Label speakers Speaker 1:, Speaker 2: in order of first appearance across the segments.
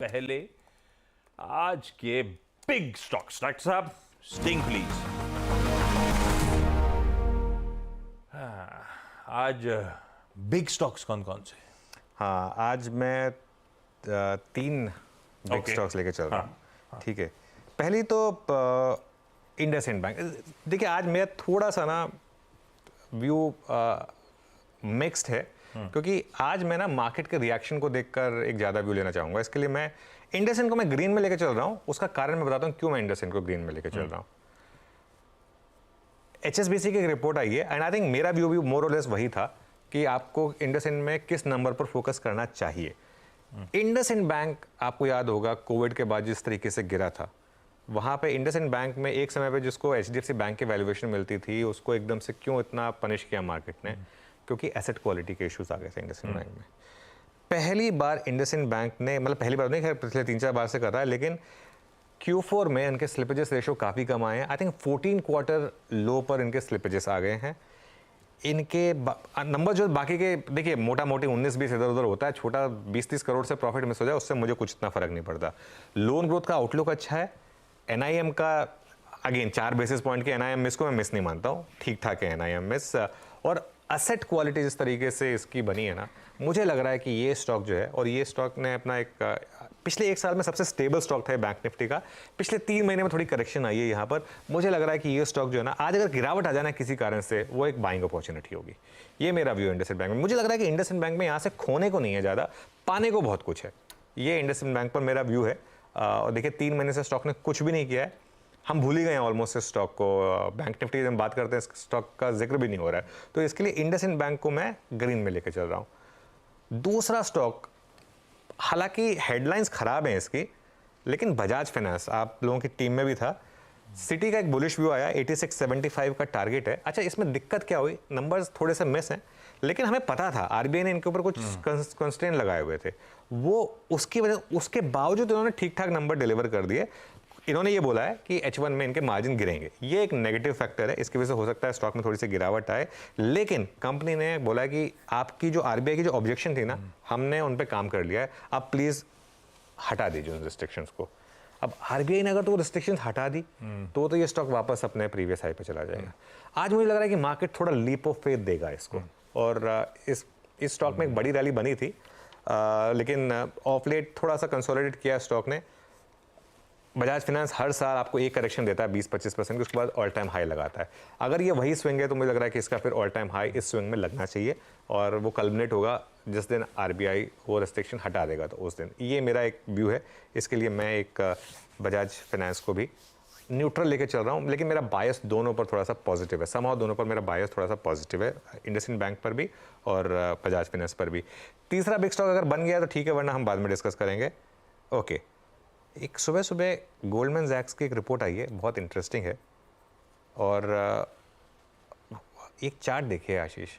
Speaker 1: पहले आज के बिग स्टॉक्स। डॉक्टर साहब स्टिंग प्लीज। आज बिग स्टॉक्स कौन कौन से?
Speaker 2: हाँ, आज मैं 3 बिग
Speaker 1: Okay.
Speaker 2: स्टॉक्स लेके चल रहा हूँ। ठीक है, पहली तो इंडसइंड बैंक। देखिए, आज मेरा थोड़ा सा ना व्यू मिक्स्ड है, क्योंकि आज मैं ना मार्केट के रिएक्शन को देखकर एक ज़्यादा व्यू लेना चाहूँगा। इसके लिए मैं इंडसइंड को मैं ग्रीन में लेके चल रहा हूँ। उसका कारण मैं बताता हूँ क्यों मैं इंडसइंड को ग्रीन में लेके चल रहा हूँ। HSBC की एक रिपोर्ट आई है एंड आई थिंक मेरा व्यू भी मोर और लेस वही था कि आपको इंडसइंड में किस नंबर पर फोकस करना चाहिए। इंडसइंड बैंक आपको याद होगा कोविड के बाद जिस तरीके से गिरा था, वहाँ पे इंडसइंड बैंक में एक समय पे जिसको HDFC बैंक की वैल्यूएशन मिलती थी, उसको एकदम से क्यों इतना पनिश किया मार्केट ने? क्योंकि एसेट क्वालिटी के इश्यूज आ गए थे इंडसइंड बैंक में। पहली बार इंडसइंड बैंक ने, मतलब पहली बार नहीं, खैर पिछले 3-4 बार से कर रहा है, लेकिन Q4 में इनके स्लिपेजेस रेशो काफ़ी कम आए हैं। आई थिंक 14 क्वार्टर लो पर इनके स्लिपेजेस आ गए हैं। इनके नंबर जो बाकी के, देखिए मोटा मोटी 19-20 इधर उधर होता है, छोटा 20-30 करोड़ से प्रॉफिट मिस हो जाए उससे मुझे कुछ इतना फर्क नहीं पड़ता। लोन ग्रोथ का आउटलुक अच्छा है। NIM का अगेन 4 बेसिस पॉइंट के NIM मिस को मैं मिस नहीं मानता हूँ, ठीक ठाक है NIM मिस। और असेट क्वालिटी जिस तरीके से इसकी बनी है ना, मुझे लग रहा है कि ये स्टॉक जो है, और ये स्टॉक ने अपना एक पिछले 1 साल में सबसे स्टेबल स्टॉक था बैंक निफ्टी का। पिछले 3 महीने में थोड़ी करेक्शन आई है यहाँ पर। मुझे लग रहा है कि ये स्टॉक जो है ना, आज अगर गिरावट आ जाना किसी कारण से, वो एक बाइंग अपॉर्चुनिटी होगी। ये मेरा व्यू है इंडसइंड बैंक में। मुझे लग रहा है कि इंडसइंड बैंक में यहाँ से खोने को नहीं है ज़्यादा, पाने को बहुत कुछ है। ये इंडसइंड बैंक पर मेरा व्यू है। और देखिए 3 महीने से स्टॉक ने कुछ भी नहीं किया है। हम भूल ही गए हैं ऑलमोस्ट इस स्टॉक को। बैंक निफ्टी जब बात करते हैं स्टॉक का जिक्र भी नहीं हो रहा है, तो इसके लिए इंडसइंड बैंक को मैं ग्रीन में लेकर चल रहा हूँ। दूसरा स्टॉक, हालांकि हेडलाइंस खराब हैं इसकी, लेकिन बजाज फाइनेंस आप लोगों की टीम में भी था। सिटी का एक बुलिश व्यू आया, 8675 का टारगेट है। अच्छा, इसमें दिक्कत क्या हुई? नंबर्स थोड़े से मिस हैं, लेकिन हमें पता था RBI ने इनके ऊपर कुछ कंस्ट्रेंट लगाए हुए थे, वो उसकी वजह, उसके बावजूद इन्होंने ठीक ठाक नंबर डिलीवर कर दिए। इन्होंने ये बोला है कि H1 में इनके मार्जिन गिरेंगे, ये एक नेगेटिव फैक्टर है, इसकी वजह से हो सकता है स्टॉक में थोड़ी सी गिरावट आए। लेकिन कंपनी ने बोला है कि आपकी जो RBI की जो ऑब्जेक्शन थी ना, हमने उन पे काम कर लिया है, आप प्लीज़ हटा दीजिए उन रिस्ट्रिक्शंस को। अब RBI ने अगर तो रिस्ट्रिक्शंस हटा दी तो ये स्टॉक वापस अपने प्रीवियस हाई पे चला जाएगा। आज मुझे लग रहा है कि मार्केट थोड़ा लीप ऑफ फेथ देगा इसको, और इस स्टॉक में एक बड़ी रैली बनी थी, लेकिन ऑफ लेट थोड़ा सा कंसोलिडेट किया स्टॉक ने। बजाज फाइनेंस हर साल आपको एक करेक्शन देता है 20-25% की, उसके बाद ऑल टाइम हाई लगाता है। अगर ये वही स्विंग है तो मुझे लग रहा है कि इसका फिर ऑल टाइम हाई इस स्विंग में लगना चाहिए, और वो कल्मिनेट होगा जिस दिन RBI वो रेस्ट्रिक्शन हटा देगा, तो उस दिन। ये मेरा एक व्यू है। इसके लिए मैं एक बजाज फाइनेंस को भी न्यूट्रल लेके चल रहा हूँ, लेकिन मेरा बायस दोनों पर थोड़ा सा पॉजिटिव है। समहाउ दोनों पर मेरा बायस थोड़ा सा पॉजिटिव है, इंडसइंड बैंक पर भी और बजाज फाइनेंस पर भी। तीसरा बिग स्टॉक अगर बन गया तो ठीक है, वरना हम बाद में डिस्कस करेंगे। ओके, एक सुबह सुबह गोल्डमैन सैक्स की एक रिपोर्ट आई है, बहुत इंटरेस्टिंग है। और एक चार्ट देखिए आशीष,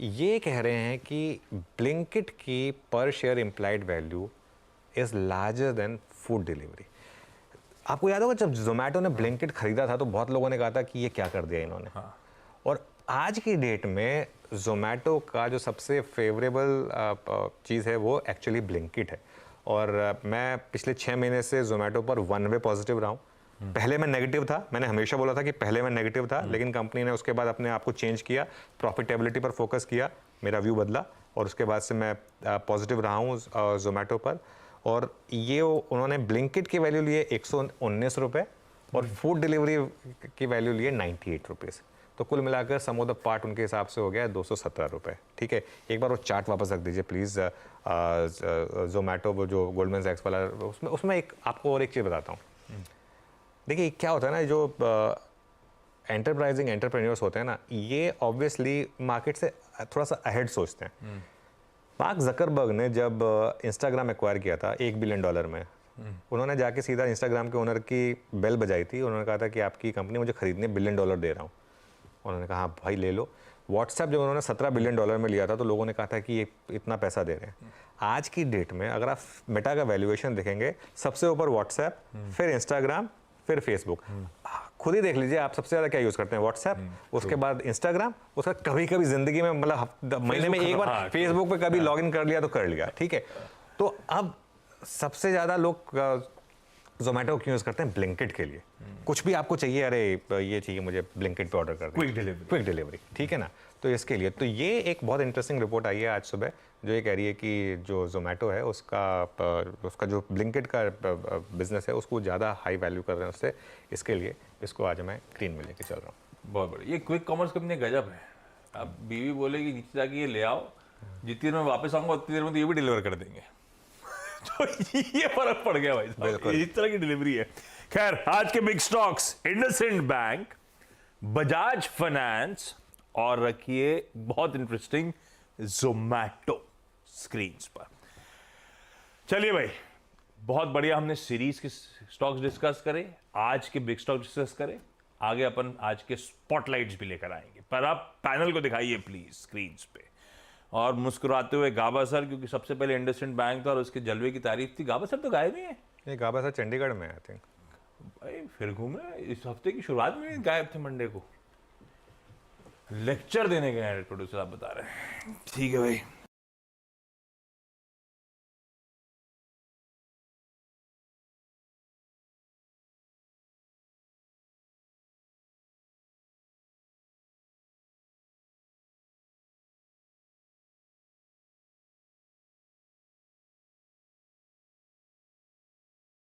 Speaker 2: ये कह रहे हैं कि ब्लिंकिट की पर share implied value is larger than food delivery. आपको याद होगा जब जोमेटो ने ब्लिंकिट खरीदा था तो बहुत लोगों ने कहा था कि ये क्या कर दिया इन्होंने। हाँ। और आज की डेट में जोमेटो का जो सबसे फेवरेबल चीज़ है वो एक्चुअली ब्लिंकिट है। और मैं पिछले 6 महीने से जोमेटो पर वन वे पॉजिटिव रहा हूँ। पहले मैं नेगेटिव था, मैंने हमेशा बोला था कि पहले मैं नेगेटिव था, लेकिन कंपनी ने उसके बाद अपने आप को चेंज किया, प्रॉफिटेबिलिटी पर फोकस किया, मेरा व्यू बदला, और उसके बाद से मैं पॉजिटिव रहा हूँ जोमेटो पर। और ये उन्होंने ब्लिंकिट की वैल्यू लिए 119 रुपये और फूड डिलीवरी की वैल्यू लिए 98 रुपीज़। तो कुल मिलाकर सम ऑफ द पार्ट उनके हिसाब से हो गया 217 रुपये। ठीक है, एक बार वो चार्ट वापस रख दीजिए प्लीज़। जोमेटो वो जो गोल्डमैन सैक्स वाला, उसमें एक आपको और एक चीज़ बताता हूँ। देखिए क्या होता है ना, जो एंटरप्राइजिंग एंटरप्रेन्योर्स होते हैं ना, ये ऑब्वियसली मार्केट से थोड़ा सा अहेड सोचते हैं। मार्क ज़करबर्ग ने जब इंस्टाग्राम एक्वायर किया था $1 बिलियन में, उन्होंने जाके सीधा इंस्टाग्राम के ओनर की बेल बजाई थी। उन्होंने कहा था कि आपकी कंपनी मुझे खरीदने $1 बिलियन दे रहा हूँ। उन्होंने कहा हाँ भाई ले लो। व्हाट्सएप जब उन्होंने $17 बिलियन में लिया था तो लोगों ने कहा था कि ये इतना पैसा दे रहे हैं। आज की डेट में अगर आप मेटा का वैल्यूएशन देखेंगे, सबसे ऊपर व्हाट्सएप, फिर इंस्टाग्राम, फिर फेसबुक। खुद ही देख लीजिए आप सबसे ज़्यादा क्या यूज़ करते हैं, व्हाट्सएप, उसके बाद इंस्टाग्राम, उसका कभी कभी ज़िंदगी में मतलब महीने में एक बार फेसबुक पे कभी लॉगिन कर लिया तो कर लिया। ठीक है, तो अब सबसे ज़्यादा लोग जोमेटो क्यों यूज़ करते हैं? ब्लिंकिट के लिए। कुछ भी आपको चाहिए, अरे ये चाहिए मुझे, ब्लिंकिट पे ऑर्डर कर दें, क्विक डिलीवरी, ठीक है ना? तो इसके लिए तो ये एक बहुत इंटरेस्टिंग रिपोर्ट आई है आज सुबह, जो ये कह रही है कि जो जोमेटो है उसका जो ब्लिंकिट का बिजनेस है उसको ज़्यादा हाई वैल्यू कर रहे हैं उससे। इसके लिए इसको आज मैं ग्रीन में लेके चल रहा हूँ।
Speaker 1: बहुत बढ़िया। ये क्विक कॉमर्स कंपनी गजब है। अब बीवी बोलेगी नीचे जाके ये ले आओ, जितनी देर में वापस आऊंगा उतनी देर में तो ये भी डिलीवर कर देंगे। तो ये फर्क पड़ गया भाई साहब, इस तरह की डिलीवरी है। खैर, आज के big stocks IndusInd bank, Bajaj finance और रखिए बहुत इंटरेस्टिंग जोमैटो स्क्रीन्स पर। चलिए भाई, बहुत बढ़िया, हमने सीरीज के स्टॉक्स डिस्कस करे, आज के बिग स्टॉक डिस्कस करे, आगे अपन आज के स्पॉटलाइट्स भी लेकर आएंगे। पर आप पैनल को दिखाइए प्लीज स्क्रीन्स पे, और मुस्कुराते हुए गाबा सर, क्योंकि सबसे पहले इंडसइंड बैंक था और उसके जलवे की तारीफ थी। गाबा सर तो गायब ही है।
Speaker 2: ये गाबा सर चंडीगढ़ में आई थिंक
Speaker 1: भाई फिर घूमे, इस हफ्ते की शुरुआत में ही गायब थे, मंडे को लेक्चर देने गए हैं प्रोड्यूसर, आप बता रहे हैं। ठीक है भाई।